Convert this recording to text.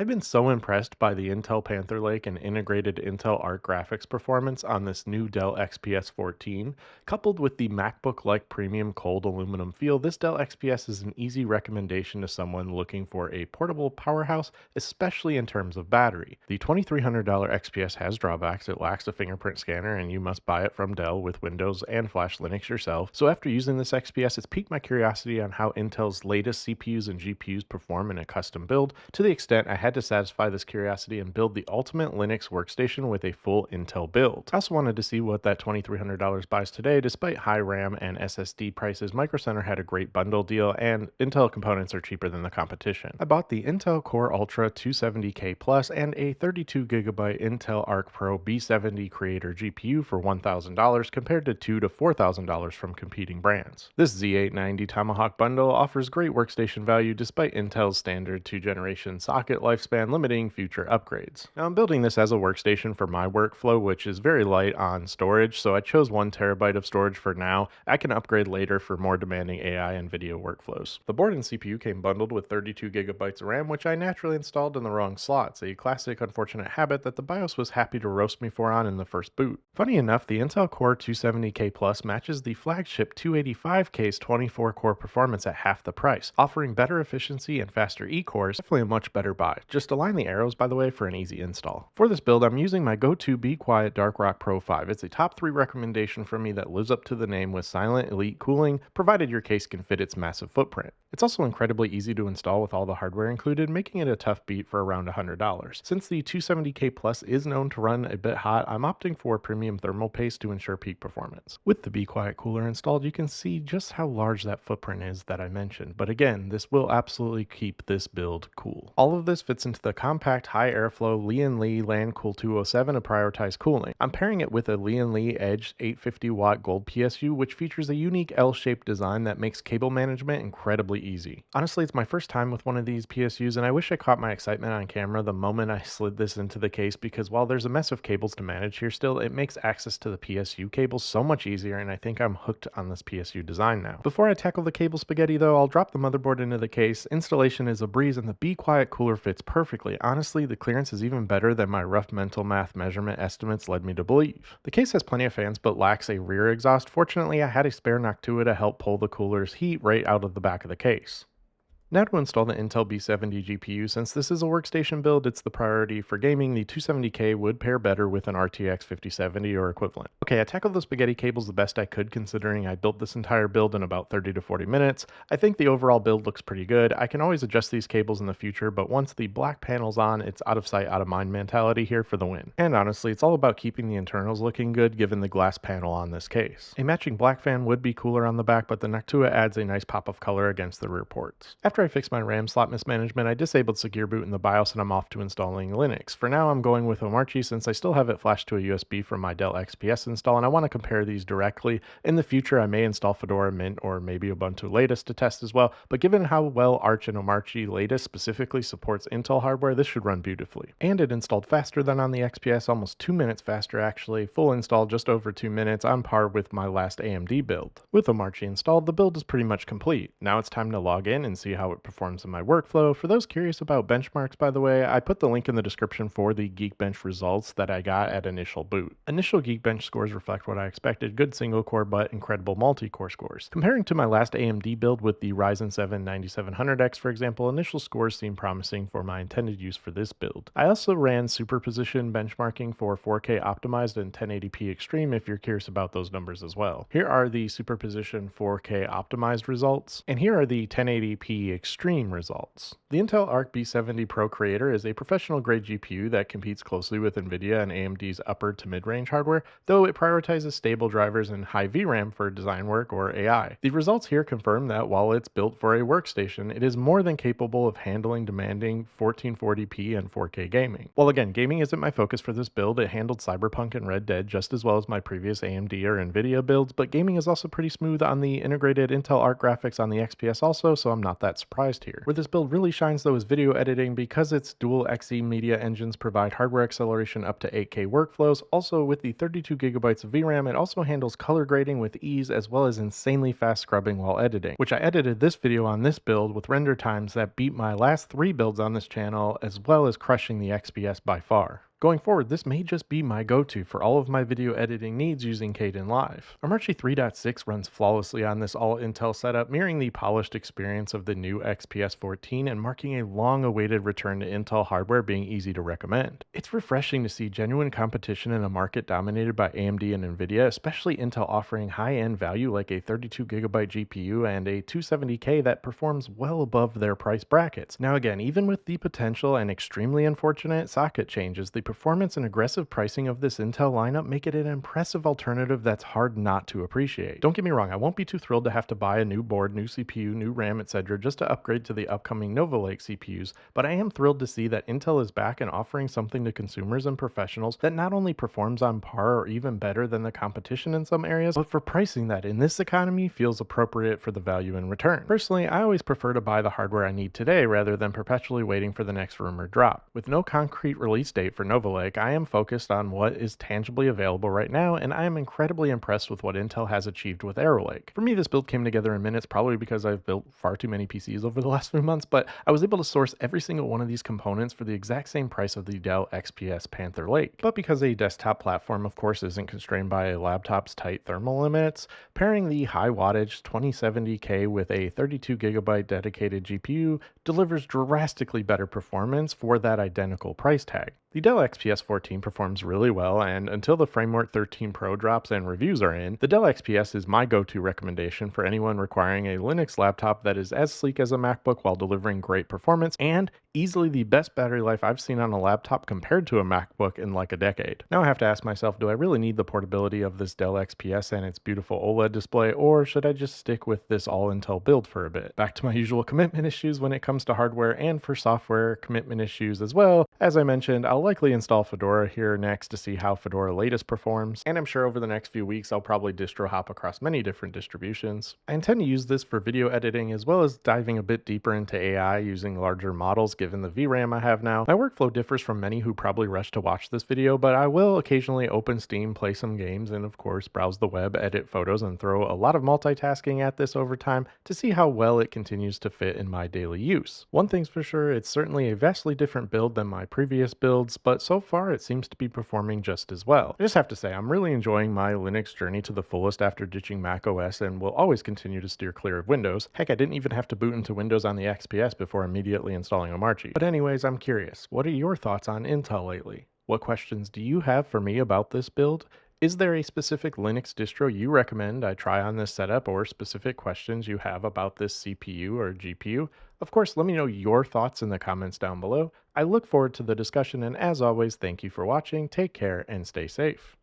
I've been so impressed by the Intel Panther Lake and integrated Intel Arc graphics performance on this new Dell XPS 14. Coupled with the MacBook-like premium cold aluminum feel, this Dell XPS is an easy recommendation to someone looking for a portable powerhouse, especially in terms of battery. The $2,300 XPS has drawbacks. It lacks a fingerprint scanner, and you must buy it from Dell with Windows and Flash Linux yourself. So after using this XPS, it's piqued my curiosity on how Intel's latest CPUs and GPUs perform in a custom build, to the extent I had to satisfy this curiosity and build the ultimate Linux workstation with a full Intel build. I also wanted to see what that $2,300 buys today. Despite high RAM and SSD prices, Micro Center had a great bundle deal, and Intel components are cheaper than the competition. I bought the Intel Core Ultra 270K Plus and a 32GB Intel Arc Pro B70 Creator GPU for $1,000 compared to $2,000 to $4,000 from competing brands. This Z890 Tomahawk bundle offers great workstation value despite Intel's standard 2-generation socket lifespan limiting future upgrades. Now I'm building this as a workstation for my workflow, which is very light on storage, so I chose 1 TB of storage for now. I can upgrade later for more demanding AI and video workflows. The board and CPU came bundled with 32GB of RAM, which I naturally installed in the wrong slots, a classic unfortunate habit that the BIOS was happy to roast me for on in the first boot. Funny enough, the Intel Core 270K Plus matches the flagship 285K's 24-core performance at half the price, offering better efficiency and faster E-cores. Definitely a much better buy. Just align the arrows, by the way, for an easy install. For this build, I'm using my go-to Be Quiet Dark Rock Pro 5. It's a top 3 recommendation for me that lives up to the name with silent elite cooling, provided your case can fit its massive footprint. It's also incredibly easy to install with all the hardware included, making it a tough beat for around $100. Since the 270K Plus is known to run a bit hot, I'm opting for premium thermal paste to ensure peak performance. With the Be Quiet cooler installed, you can see just how large that footprint is that I mentioned, but again, this will absolutely keep this build cool. All of this fits into the compact high airflow LIANLI Lancool 207 to prioritize cooling. I'm pairing it with a LIANLI Edge 850-watt gold PSU, which features a unique L-shaped design that makes cable management incredibly easy. Honestly, it's my first time with one of these PSUs, and I wish I caught my excitement on camera the moment I slid this into the case, because while there's a mess of cables to manage here still, it makes access to the PSU cables so much easier, and I think I'm hooked on this PSU design now. Before I tackle the cable spaghetti though, I'll drop the motherboard into the case. Installation is a breeze, and the Be Quiet cooler fits perfectly. Honestly, the clearance is even better than my rough mental math measurement estimates led me to believe. The case has plenty of fans but lacks a rear exhaust. Fortunately, I had a spare Noctua to help pull the cooler's heat right out of the back of the case. Now to install the Intel B70 GPU. Since this is a workstation build, it's the priority for gaming. The 270K would pair better with an RTX 5070 or equivalent. Okay, I tackled the spaghetti cables the best I could considering I built this entire build in about 30 to 40 minutes. I think the overall build looks pretty good. I can always adjust these cables in the future, but once the black panel's on, it's out of sight, out of mind mentality here for the win. And honestly, it's all about keeping the internals looking good given the glass panel on this case. A matching black fan would be cooler on the back, but the Noctua adds a nice pop of color against the rear ports. After I fixed my RAM slot mismanagement, I disabled Secure Boot in the BIOS and I'm off to installing Linux. For now, I'm going with omarchy since I still have it flashed to a USB from my Dell XPS install, and I want to compare these directly. In the future, I may install Fedora, Mint, or maybe Ubuntu Latest to test as well, but given how well Arch and omarchy Latest specifically supports Intel hardware, this should run beautifully. And it installed faster than on the XPS, almost 2 minutes faster actually. Full install just over 2 minutes, on par with my last AMD build. With omarchy installed, the build is pretty much complete. Now it's time to log in and see how it performs in my workflow. For those curious about benchmarks, by the way, I put the link in the description for the Geekbench results that I got at initial boot. Initial Geekbench scores reflect what I expected: good single core but incredible multi-core scores. Comparing to my last AMD build with the Ryzen 7 9700X, for example, initial scores seem promising for my intended use for this build. I also ran superposition benchmarking for 4K optimized and 1080p extreme if you're curious about those numbers as well. Here are the superposition 4K optimized results, and here are the 1080p extreme results. The Intel Arc B70 Pro Creator is a professional-grade GPU that competes closely with NVIDIA and AMD's upper to mid-range hardware, though it prioritizes stable drivers and high VRAM for design work or AI. The results here confirm that while it's built for a workstation, it is more than capable of handling demanding 1440p and 4K gaming. While again, gaming isn't my focus for this build, it handled Cyberpunk and Red Dead just as well as my previous AMD or NVIDIA builds, but gaming is also pretty smooth on the integrated Intel Arc graphics on the XPS also, so I'm not that surprised. surprised here. Where this build really shines though is video editing, because its dual Xe media engines provide hardware acceleration up to 8K workflows. Also, with the 32 GB of VRAM, it also handles color grading with ease, as well as insanely fast scrubbing while editing, which I edited this video on this build with render times that beat my last 3 builds on this channel, as well as crushing the XPS by far. Going forward, this may just be my go-to for all of my video editing needs using Kdenlive. Omarchy 3.6 runs flawlessly on this all-Intel setup, mirroring the polished experience of the new XPS 14 and marking a long-awaited return to Intel hardware being easy to recommend. It's refreshing to see genuine competition in a market dominated by AMD and Nvidia, especially Intel offering high-end value like a 32 GB GPU and a 270K that performs well above their price brackets. Now again, even with the potential and extremely unfortunate socket changes, the performance and aggressive pricing of this Intel lineup make it an impressive alternative that's hard not to appreciate. Don't get me wrong, I won't be too thrilled to have to buy a new board, new CPU, new RAM, etc. just to upgrade to the upcoming Nova Lake CPUs, but I am thrilled to see that Intel is back and offering something to consumers and professionals that not only performs on par or even better than the competition in some areas, but for pricing that in this economy feels appropriate for the value in return. Personally, I always prefer to buy the hardware I need today rather than perpetually waiting for the next rumored drop. With no concrete release date for Nova Lake, I am focused on what is tangibly available right now, and I am incredibly impressed with what Intel has achieved with Arrow Lake. For me, this build came together in minutes, probably because I've built far too many PCs over the last few months, but I was able to source every single one of these components for the exact same price of the Dell XPS Panther Lake. But because a desktop platform, of course, isn't constrained by a laptop's tight thermal limits, pairing the high wattage 2070K with a 32 GB dedicated GPU delivers drastically better performance for that identical price tag. The Dell XPS 14 performs really well, and until the Framework 13 Pro drops and reviews are in, the Dell XPS is my go-to recommendation for anyone requiring a Linux laptop that is as sleek as a MacBook while delivering great performance, and easily the best battery life I've seen on a laptop compared to a MacBook in like a decade. Now I have to ask myself, do I really need the portability of this Dell XPS and its beautiful OLED display, or should I just stick with this all-Intel build for a bit? Back to my usual commitment issues when it comes to hardware, and for software commitment issues as well. As I mentioned, I'll likely install Fedora here next to see how Fedora latest performs, and I'm sure over the next few weeks I'll probably distro hop across many different distributions. I intend to use this for video editing as well as diving a bit deeper into AI using larger models given the VRAM I have now. My workflow differs from many who probably rush to watch this video, but I will occasionally open Steam, play some games, and of course browse the web, edit photos, and throw a lot of multitasking at this over time to see how well it continues to fit in my daily use. One thing's for sure, it's certainly a vastly different build than my previous builds, but so far it seems to be performing just as well. I just have to say, I'm really enjoying my Linux journey to the fullest after ditching Mac OS, and will always continue to steer clear of Windows. Heck, I didn't even have to boot into Windows on the XPS before immediately installing Omarchy. But anyways, I'm curious, what are your thoughts on Intel lately? What questions do you have for me about this build? Is there a specific Linux distro you recommend I try on this setup, or specific questions you have about this CPU or GPU? Of course, let me know your thoughts in the comments down below. I look forward to the discussion, and as always, thank you for watching, take care, and stay safe.